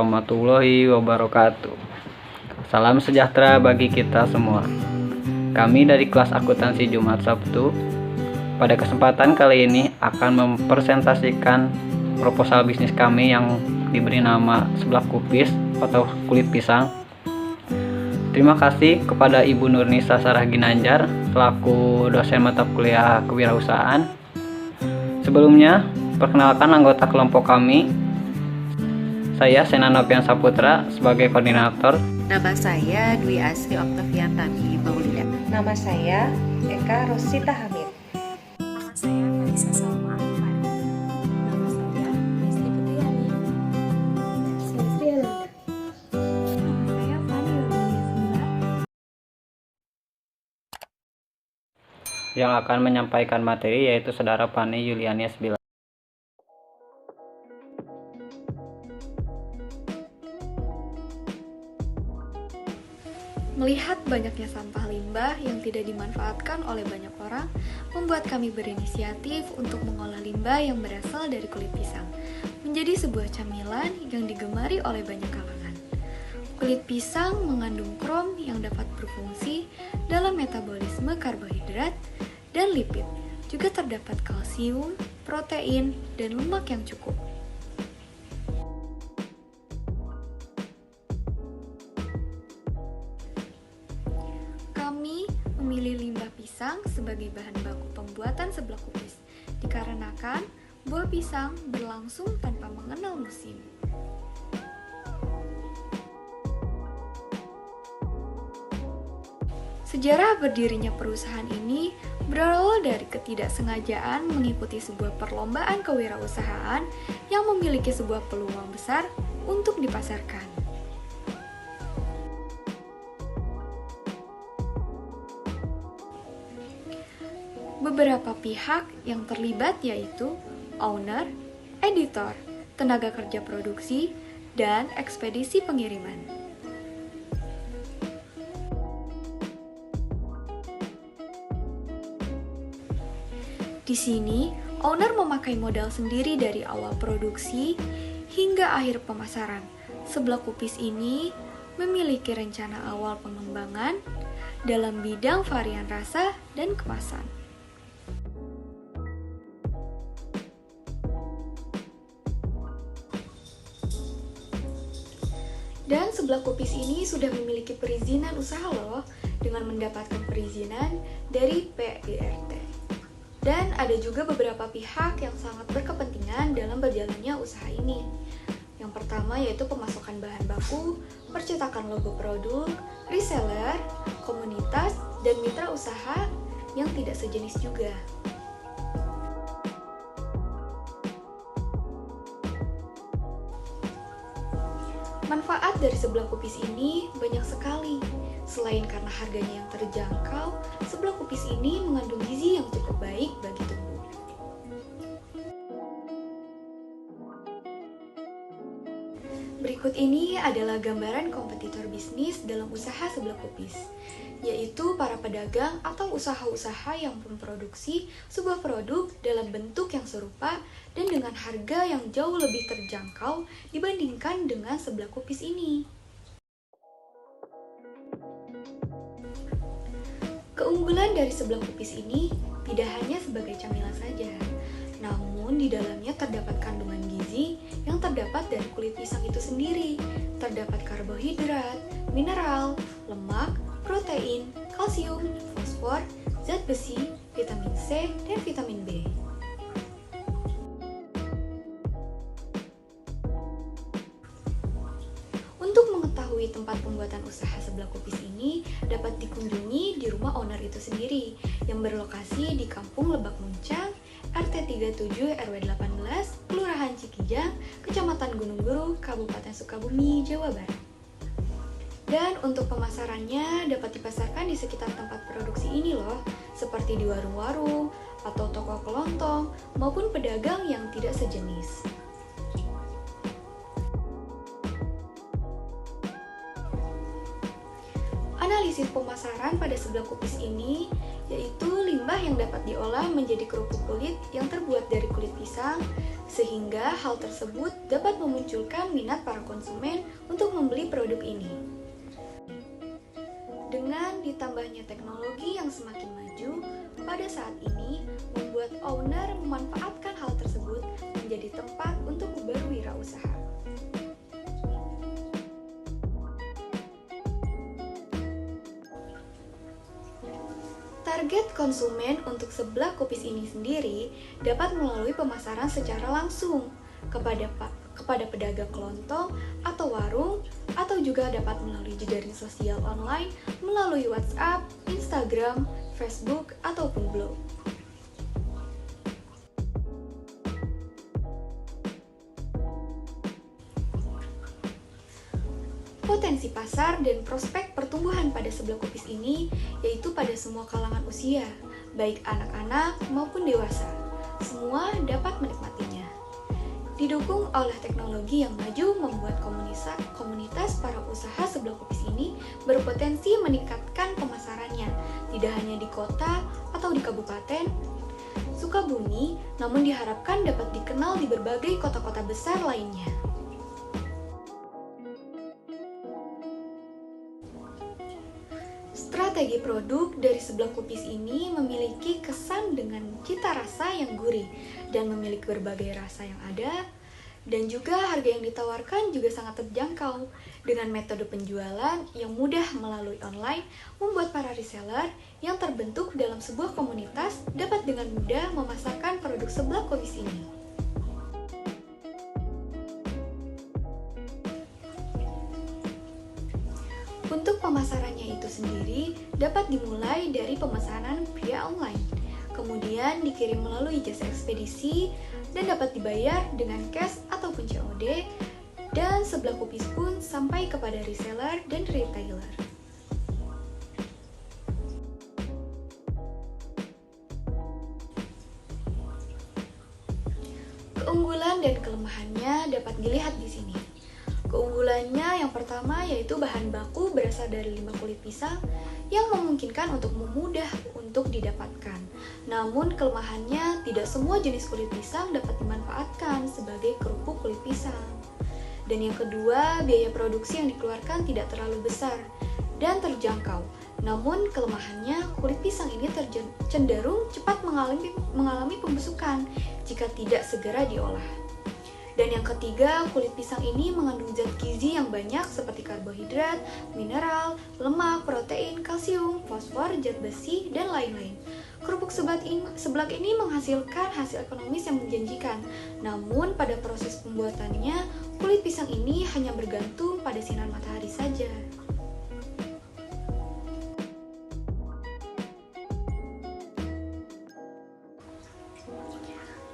warahmatullahi wabarakatuh. Salam sejahtera bagi kita semua. Kami dari kelas akuntansi Jumat Sabtu pada kesempatan kali ini akan mempresentasikan proposal bisnis kami yang diberi nama seblak kupis atau kulit pisang. Terima kasih kepada Ibu Nurnisa Sarah Ginanjar selaku dosen mata kuliah kewirausahaan. Sebelumnya, perkenalkan anggota kelompok kami. Saya Sena Novian Saputra sebagai koordinator. Nama saya Dwi Asri Oktaviantani Maulida. Nama saya Eka Rosita Hamid. Nama saya Melisa Salma Arifan. Nama saya Risti Putriani. Saya Sri Alanda. Nama saya Fani Yuliasmila. Yang akan menyampaikan materi yaitu Saudara Fani Yulianias Bila. Melihat banyaknya sampah limbah yang tidak dimanfaatkan oleh banyak orang, membuat kami berinisiatif untuk mengolah limbah yang berasal dari kulit pisang menjadi sebuah camilan yang digemari oleh banyak kalangan. Kulit pisang mengandung krom yang dapat berfungsi dalam metabolisme karbohidrat dan lipid. Juga terdapat kalsium, protein, dan lemak yang cukup. Kami memilih limbah pisang sebagai bahan baku pembuatan seblak kupis, dikarenakan buah pisang berlangsung tanpa mengenal musim. Sejarah berdirinya perusahaan ini berawal dari ketidaksengajaan mengikuti sebuah perlombaan kewirausahaan yang memiliki sebuah peluang besar untuk dipasarkan. Beberapa pihak yang terlibat yaitu owner, editor, tenaga kerja produksi, dan ekspedisi pengiriman. Di sini, owner memakai modal sendiri dari awal produksi hingga akhir pemasaran. Seblak kupis ini memiliki rencana awal pengembangan dalam bidang varian rasa dan kemasan. Dan seblak kupis ini sudah memiliki perizinan usaha loh, dengan mendapatkan perizinan dari PIRT. Dan ada juga beberapa pihak yang sangat berkepentingan dalam berjalannya usaha ini. Yang pertama yaitu pemasokan bahan baku, percetakan logo produk, reseller, komunitas, dan mitra usaha yang tidak sejenis juga. Manfaat dari seblak kupis ini banyak sekali. Selain karena harganya yang terjangkau, seblak kupis ini mengandung gizi yang cukup baik bagi tubuh. Berikut ini adalah gambaran kompetitor bisnis dalam usaha seblak kupis, yaitu para pedagang atau usaha-usaha yang memproduksi sebuah produk dalam bentuk yang serupa dan dengan harga yang jauh lebih terjangkau dibandingkan dengan seblak kupis ini. Keunggulan dari seblak kupis ini tidak hanya sebagai camilan saja, namun di dalamnya terdapat kandungan gizi yang terdapat dari kulit pisang itu sendiri. Terdapat karbohidrat, mineral, lemak, protein, kalsium, fosfor, zat besi, vitamin C, dan vitamin B. Untuk mengetahui tempat pembuatan usaha seblak kupis ini dapat dikunjungi di rumah owner itu sendiri yang berlokasi di Kampung Lebak Muncang, RT 37 RW 18, Kelurahan Cikijang, Kecamatan Gunung Guru, Kabupaten Sukabumi, Jawa Barat. Dan untuk pemasarannya dapat dipasarkan di sekitar tempat produksi ini loh, seperti di warung-warung atau toko kelontong maupun pedagang yang tidak sejenis. Analisis pemasaran pada seblak kupis ini yaitu limbah yang dapat diolah menjadi kerupuk kulit yang terbuat dari kulit pisang, sehingga hal tersebut dapat memunculkan minat para konsumen untuk membeli produk ini. Dengan ditambahnya teknologi yang semakin maju, pada saat ini membuat owner memanfaatkan hal tersebut menjadi tempat untuk berwirausaha. Target konsumen untuk seblak kupis ini sendiri dapat melalui pemasaran secara langsung kepada pedagang kelontong atau warung, atau juga dapat melalui jejaring sosial online melalui WhatsApp, Instagram, Facebook, ataupun blog. Potensi pasar dan prospek pertumbuhan pada seblak kupis ini yaitu pada semua kalangan usia, baik anak-anak maupun dewasa. Semua dapat menikmatinya. Didukung oleh teknologi yang maju membuat komunitas para usaha seblak kupis ini berpotensi meningkatkan pemasarannya, tidak hanya di kota atau di kabupaten Sukabumi, namun diharapkan dapat dikenal di berbagai kota-kota besar lainnya. Strategi produk dari seblak kupis ini memiliki kesan dengan cita rasa yang gurih dan memiliki berbagai rasa yang ada, dan juga harga yang ditawarkan juga sangat terjangkau. Dengan metode penjualan yang mudah melalui online, membuat para reseller yang terbentuk dalam sebuah komunitas dapat dengan mudah memasarkan produk seblak kupis ini. Untuk pemasarannya itu sendiri dapat dimulai dari pemesanan via online, kemudian dikirim melalui jasa ekspedisi dan dapat dibayar dengan cash ataupun COD, dan seblak kupis pun sampai kepada reseller dan retailer. Keunggulan dan kelemahannya dapat dilihat di sini. Keunggulannya yang pertama yaitu bahan baku berasal dari limbah kulit pisang yang memungkinkan untuk mudah untuk didapatkan. Namun kelemahannya tidak semua jenis kulit pisang dapat dimanfaatkan sebagai kerupuk kulit pisang. Dan yang kedua, biaya produksi yang dikeluarkan tidak terlalu besar dan terjangkau. Namun kelemahannya, kulit pisang ini cenderung cepat mengalami pembusukan jika tidak segera diolah. Dan yang ketiga, kulit pisang ini mengandung zat gizi yang banyak seperti karbohidrat, mineral, lemak, protein, kalsium, fosfor, zat besi, dan lain-lain. Kerupuk seblak ini menghasilkan hasil ekonomis yang menjanjikan. Namun pada proses pembuatannya, kulit pisang ini hanya bergantung pada sinar matahari saja.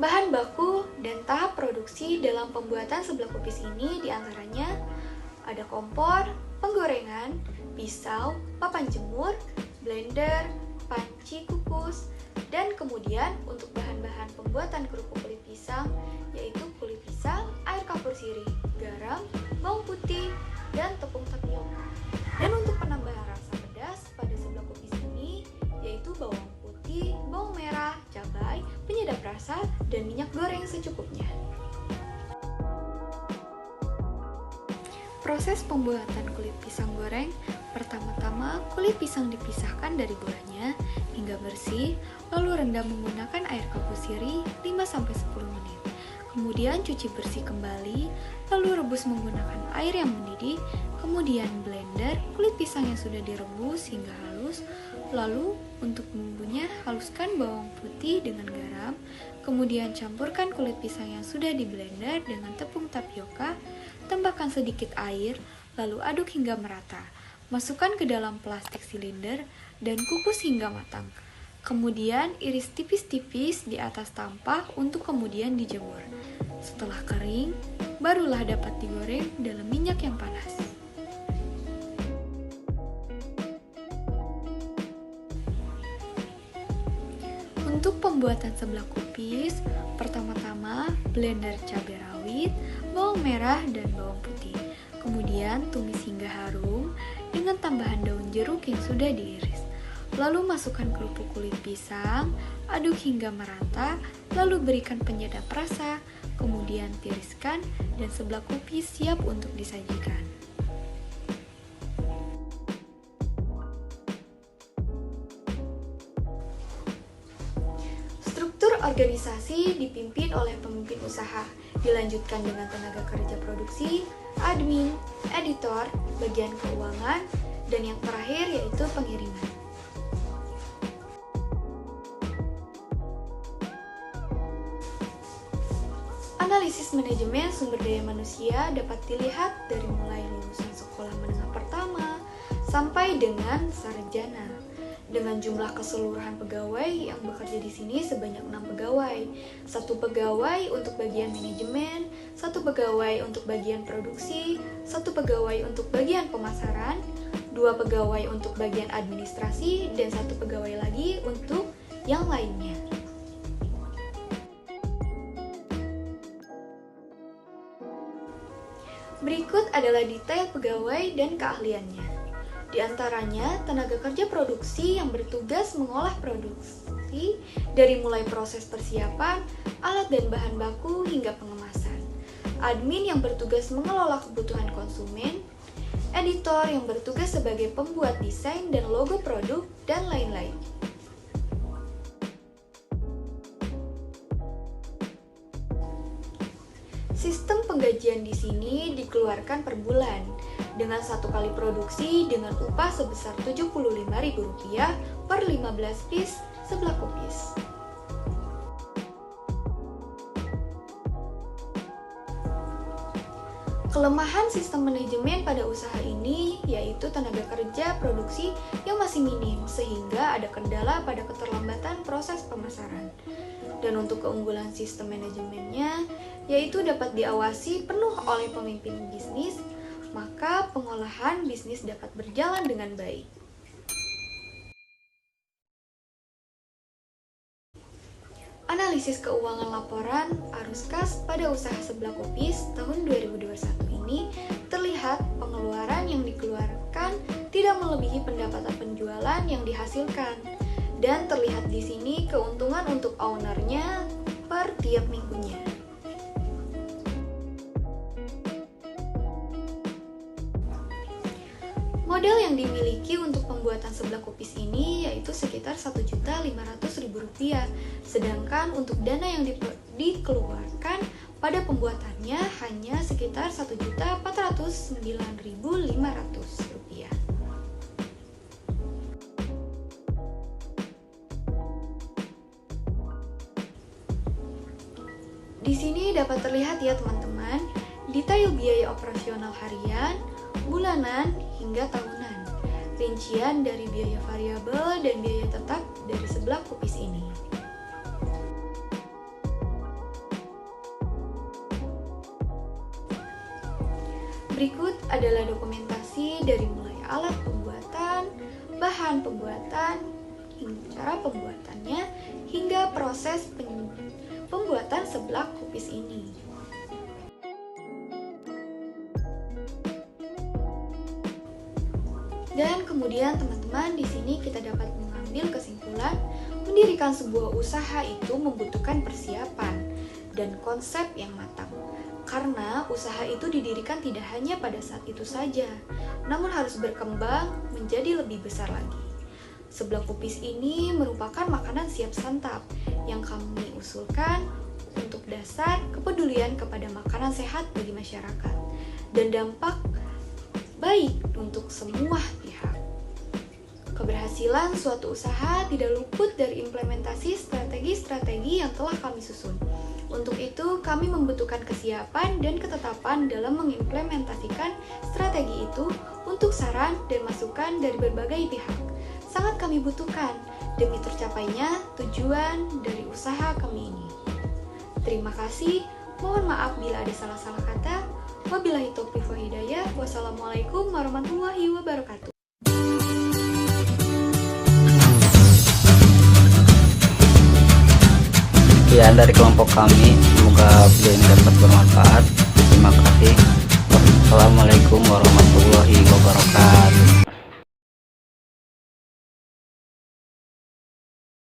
Bahan baku dan tahap produksi dalam pembuatan seblak kupis ini diantaranya ada kompor, penggorengan, pisau, papan jemur, blender, panci kukus, dan kemudian untuk bahan-bahan pembuatan kerupuk kulit pisang yaitu kulit pisang, air kapur sirih, garam, bawang putih, dan tepung tapioka. Dan untuk penambahan rasa pedas pada seblak kupis ini yaitu bawang putih, bawang merah, cabai, penyedap rasa, dan minyak goreng secukupnya. Proses pembuatan kulit pisang goreng, pertama-tama kulit pisang dipisahkan dari buahnya hingga bersih, lalu rendam menggunakan air kapur sirih 5-10 menit. Kemudian cuci bersih kembali, lalu rebus menggunakan air yang mendidih, kemudian blender kulit pisang yang sudah direbus hingga halus. Lalu untuk bumbunya haluskan bawang putih dengan garam, kemudian campurkan kulit pisang yang sudah di blender dengan tepung tapioka, tambahkan sedikit air, lalu aduk hingga merata. Masukkan ke dalam plastik silinder dan kukus hingga matang. Kemudian iris tipis-tipis di atas tampah untuk kemudian dijemur. Setelah kering, barulah dapat digoreng dalam minyak yang panas. Untuk pembuatan seblak kupis, pertama-tama blender cabai rawit, bawang merah, dan bawang putih. Kemudian tumis hingga harum dengan tambahan daun jeruk yang sudah diiris. Lalu masukkan kerupuk kulit pisang, aduk hingga merata, lalu berikan penyedap rasa, kemudian tiriskan, dan sebelah kupis siap untuk disajikan. Struktur organisasi dipimpin oleh pemimpin usaha, dilanjutkan dengan tenaga kerja produksi, admin, editor, bagian keuangan, dan yang terakhir yaitu pengiriman. Analisis manajemen sumber daya manusia dapat dilihat dari mulai lulusan sekolah menengah pertama sampai dengan sarjana. Dengan jumlah keseluruhan pegawai yang bekerja di sini sebanyak 6 pegawai. 1 pegawai untuk bagian manajemen, 1 pegawai untuk bagian produksi, 1 pegawai untuk bagian pemasaran, 2 pegawai untuk bagian administrasi, dan 1 pegawai lagi untuk yang lainnya. Berikut adalah detail pegawai dan keahliannya. Di antaranya, tenaga kerja produksi yang bertugas mengolah produksi dari mulai proses persiapan, alat dan bahan baku hingga pengemasan. Admin yang bertugas mengelola kebutuhan konsumen, editor yang bertugas sebagai pembuat desain dan logo produk, dan lain-lain. Sistem penggajian di sini dikeluarkan per bulan dengan 1 kali produksi dengan upah sebesar Rp75.000 per 15 piece sebelah kupis. Kelemahan sistem manajemen pada usaha ini yaitu tenaga kerja produksi yang masih minim sehingga ada kendala pada keterlambatan proses pemasaran. Dan untuk keunggulan sistem manajemennya yaitu dapat diawasi penuh oleh pemimpin bisnis, maka pengolahan bisnis dapat berjalan dengan baik. Analisis keuangan laporan arus kas pada usaha sebelah kupis tahun 2021 ini terlihat pengeluaran yang dikeluarkan tidak melebihi pendapatan penjualan yang dihasilkan. Dan terlihat di sini keuntungan untuk ownernya per tiap minggunya. Modal yang dimiliki untuk pembuatan sebelah kupis ini yaitu sekitar Rp1.500.000, sedangkan untuk dana yang dikeluarkan pada pembuatannya hanya sekitar Rp1.409.500. Di sini dapat terlihat ya teman-teman, detail biaya operasional harian, bulanan, hingga tahunan. Rincian dari biaya variabel dan biaya tetap dari sebelah kupis ini. Berikut adalah dokumentasi dari mulai alat pembuatan, bahan pembuatan, hingga cara pembuatannya, hingga proses pembuatan sebelah kupis ini. Dan kemudian teman-teman di sini kita dapat mengambil kesimpulan, mendirikan sebuah usaha itu membutuhkan persiapan dan konsep yang matang. Karena usaha itu didirikan tidak hanya pada saat itu saja, namun harus berkembang menjadi lebih besar lagi. Sebelah kupis ini merupakan makanan siap santap yang kami usulkan untuk dasar kepedulian kepada makanan sehat bagi masyarakat dan dampak baik untuk semua pihak. Keberhasilan suatu usaha tidak luput dari implementasi strategi-strategi yang telah kami susun. Untuk itu, kami membutuhkan kesiapan dan ketetapan dalam mengimplementasikan strategi itu untuk saran dan masukan dari berbagai pihak. Sangat kami butuhkan demi tercapainya tujuan dari usaha kami ini. Terima kasih, mohon maaf bila ada salah-salah kata. Wabillahi taufiq wal hidayah. Wassalamualaikum warahmatullahi wabarakatuh. Sekian dari kelompok kami, semoga video ini dapat bermanfaat. Terima kasih.